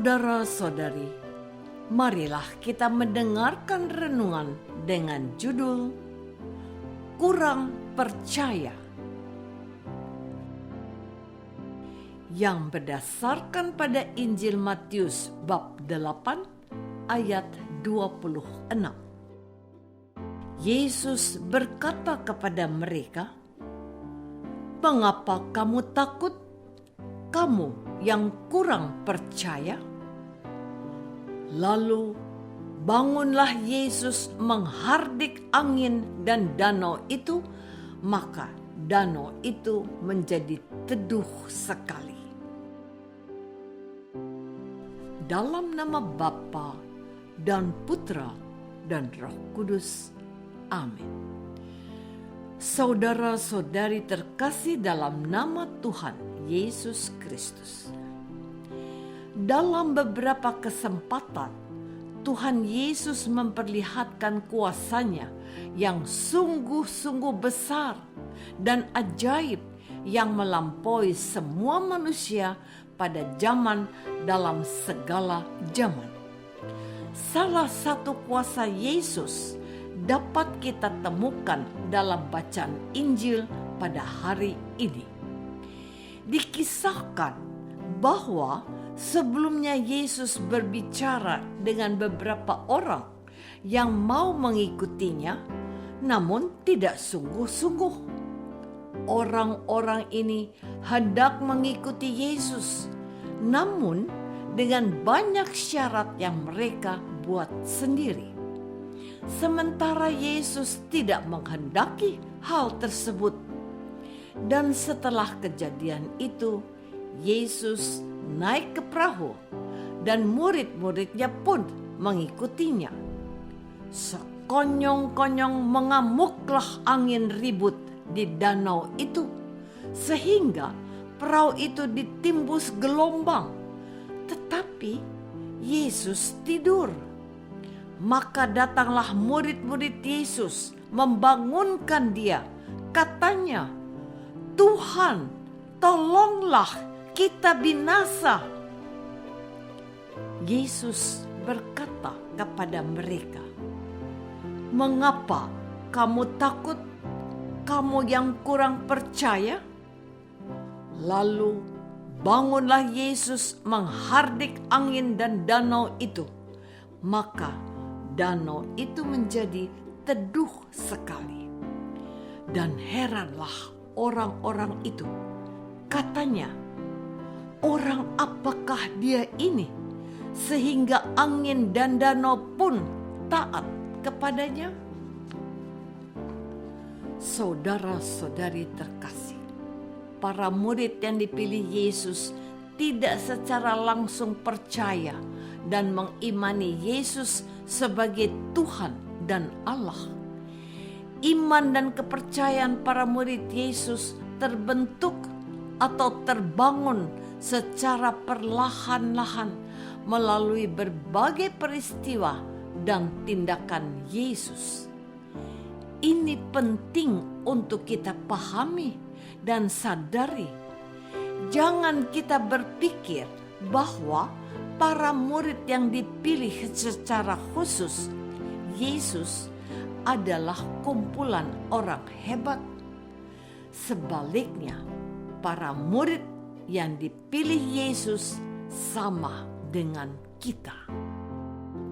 Saudara-saudari, marilah kita mendengarkan renungan dengan judul Kurang Percaya, yang berdasarkan pada Injil Matius bab 8 ayat 26. Yesus berkata kepada mereka, "Mengapa kamu takut, kamu yang kurang percaya?" Lalu bangunlah Yesus menghardik angin dan danau itu, maka danau itu menjadi teduh sekali. Dalam nama Bapa dan Putra dan Roh Kudus. Amin. Saudara-saudari terkasih dalam nama Tuhan Yesus Kristus. Dalam beberapa kesempatan, Tuhan Yesus memperlihatkan kuasa-Nya yang sungguh-sungguh besar dan ajaib yang melampaui semua manusia pada zaman dalam segala zaman. Salah satu kuasa Yesus dapat kita temukan dalam bacaan Injil pada hari ini. Dikisahkan bahwa sebelumnya Yesus berbicara dengan beberapa orang yang mau mengikutinya, namun tidak sungguh-sungguh. Orang-orang ini hendak mengikuti Yesus, namun dengan banyak syarat yang mereka buat sendiri. Sementara Yesus tidak menghendaki hal tersebut. Dan setelah kejadian itu, Yesus naik ke perahu dan murid-muridnya pun mengikutinya. Sekonyong-konyong mengamuklah angin ribut di danau itu, sehingga perahu itu ditimbus gelombang. Tetapi Yesus tidur. Maka datanglah murid-murid Yesus membangunkan dia. Katanya, "Tuhan, tolonglah, kita binasa." Yesus berkata kepada mereka, "Mengapa kamu takut, kamu yang kurang percaya?" Lalu bangunlah Yesus menghardik angin dan danau itu. Maka danau itu menjadi teduh sekali. Dan heranlah orang-orang itu. Katanya, "Orang apakah dia ini, sehingga angin dan danau pun taat kepadanya?" Saudara-saudari terkasih, para murid yang dipilih Yesus tidak secara langsung percaya dan mengimani Yesus sebagai Tuhan dan Allah. Iman dan kepercayaan para murid Yesus terbentuk atau terbangun secara perlahan-lahan melalui berbagai peristiwa dan tindakan Yesus. Ini penting untuk kita pahami dan sadari. Jangan kita berpikir bahwa para murid yang dipilih secara khusus Yesus adalah kumpulan orang hebat. Sebaliknya, para murid yang dipilih Yesus sama dengan kita.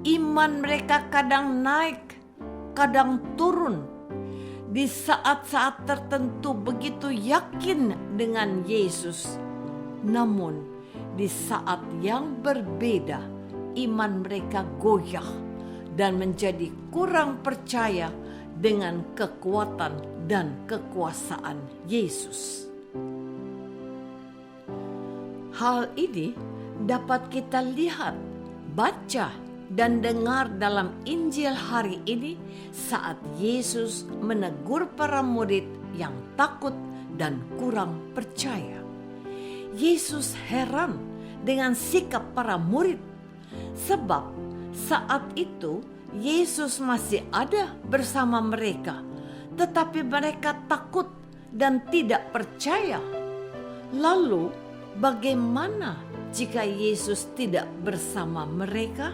Iman mereka kadang naik, kadang turun. Di saat-saat tertentu begitu yakin dengan Yesus, namun di saat yang berbeda iman mereka goyah dan menjadi kurang percaya dengan kekuatan dan kekuasaan Yesus. Hal ini dapat kita lihat, baca, dan dengar dalam Injil hari ini saat Yesus menegur para murid yang takut dan kurang percaya. Yesus heran dengan sikap para murid, sebab saat itu Yesus masih ada bersama mereka, tetapi mereka takut dan tidak percaya. Lalu bagaimana jika Yesus tidak bersama mereka?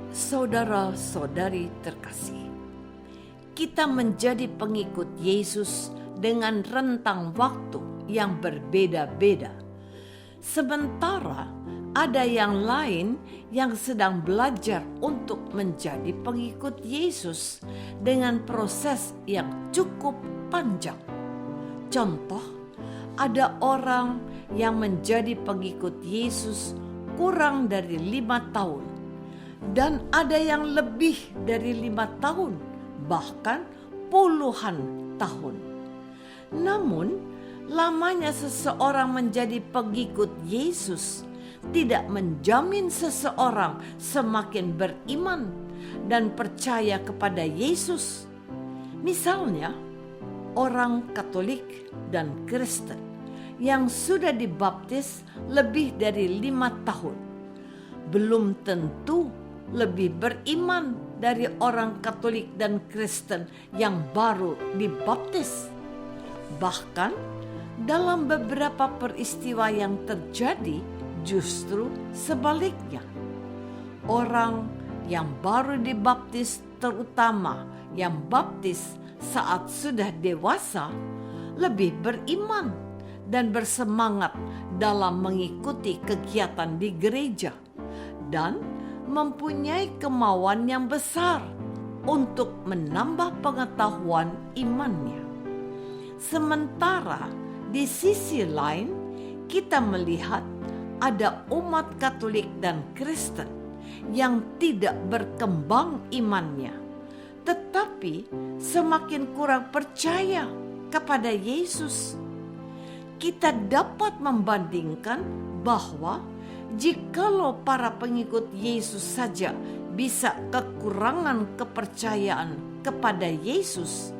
Saudara-saudari terkasih, kita menjadi pengikut Yesus dengan rentang waktu yang berbeda-beda. Sementara ada yang lain yang sedang belajar untuk menjadi pengikut Yesus dengan proses yang cukup panjang. Contoh, ada orang yang menjadi pengikut Yesus kurang dari 5 tahun, dan ada yang lebih dari 5 tahun, bahkan puluhan tahun. Namun, lamanya seseorang menjadi pengikut Yesus tidak menjamin seseorang semakin beriman dan percaya kepada Yesus. Misalnya, orang Katolik dan Kristen yang sudah dibaptis lebih dari 5 tahun belum tentu lebih beriman dari orang Katolik dan Kristen yang baru dibaptis. Bahkan dalam beberapa peristiwa yang terjadi justru sebaliknya. Orang yang baru dibaptis, terutama yang baptis saat sudah dewasa, lebih beriman dan bersemangat dalam mengikuti kegiatan di gereja dan mempunyai kemauan yang besar untuk menambah pengetahuan imannya. Sementara di sisi lain, kita melihat ada umat Katolik dan Kristen yang tidak berkembang imannya, tetapi semakin kurang percaya kepada Yesus. Kita dapat membandingkan bahwa jikalau para pengikut Yesus saja bisa kekurangan kepercayaan kepada Yesus,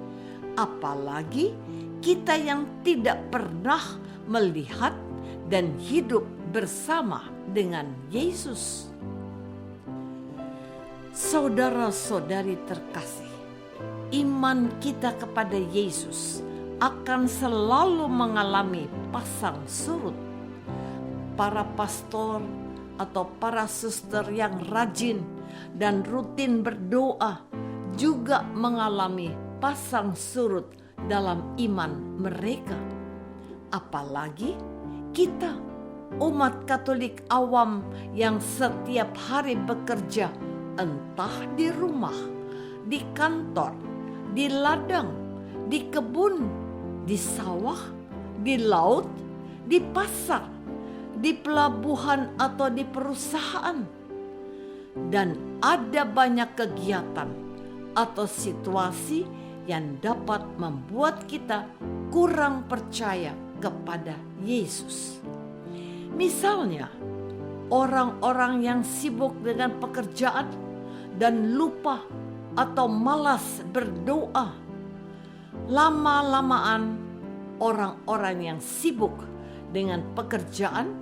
apalagi kita yang tidak pernah melihat dan hidup bersama dengan Yesus. Saudara-saudari terkasih, iman kita kepada Yesus akan selalu mengalami pasang surut. Para pastor atau para suster yang rajin dan rutin berdoa juga mengalami pasang surut dalam iman mereka. Apalagi kita, umat Katolik awam yang setiap hari bekerja, entah di rumah, di kantor, di ladang, di kebun, di sawah, di laut, di pasar, di pelabuhan atau di perusahaan. Dan ada banyak kegiatan atau situasi yang dapat membuat kita kurang percaya kepada Yesus. Misalnya, orang-orang yang sibuk dengan pekerjaan dan lupa atau malas berdoa. Lama-lamaan, orang-orang yang sibuk dengan pekerjaan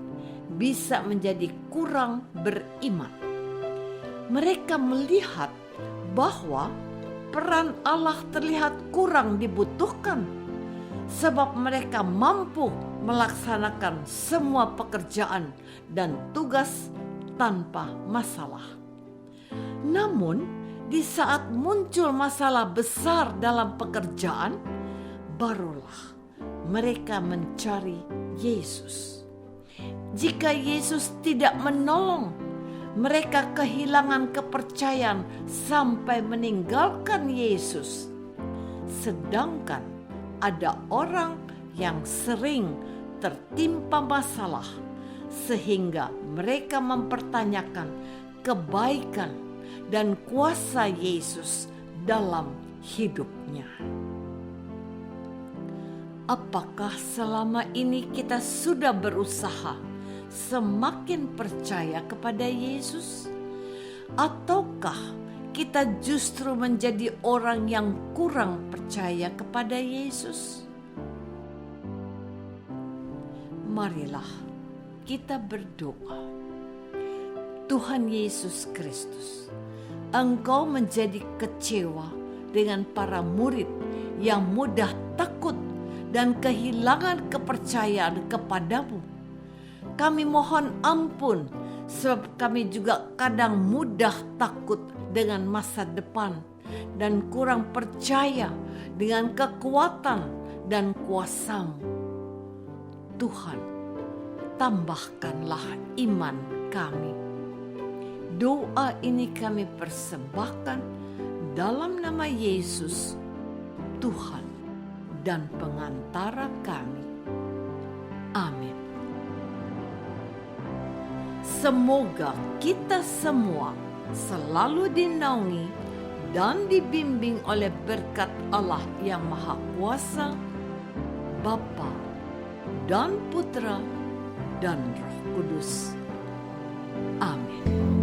bisa menjadi kurang beriman. Mereka melihat bahwa peran Allah terlihat kurang dibutuhkan, sebab mereka mampu melaksanakan semua pekerjaan dan tugas tanpa masalah. Namun, di saat muncul masalah besar dalam pekerjaan, barulah mereka mencari Yesus. Jika Yesus tidak menolong, mereka kehilangan kepercayaan sampai meninggalkan Yesus. Sedangkan ada orang yang sering tertimpa masalah sehingga mereka mempertanyakan kebaikan dan kuasa Yesus dalam hidupnya. Apakah selama ini kita sudah berusaha semakin percaya kepada Yesus? Ataukah kita justru menjadi orang yang kurang percaya kepada Yesus? Marilah kita berdoa. Tuhan Yesus Kristus, Engkau menjadi kecewa dengan para murid yang mudah takut dan kehilangan kepercayaan kepadamu. kami mohon ampun, sebab kami juga kadang mudah takut dengan masa depan dan kurang percaya dengan kekuatan dan kuasa-Mu. Tuhan, tambahkanlah iman kami. Doa ini kami persembahkan dalam nama Yesus, Tuhan dan pengantara kami. Amin. Semoga kita semua selalu dinaungi dan dibimbing oleh berkat Allah yang Maha Kuasa, Bapa dan Putra dan Roh Kudus. Amin.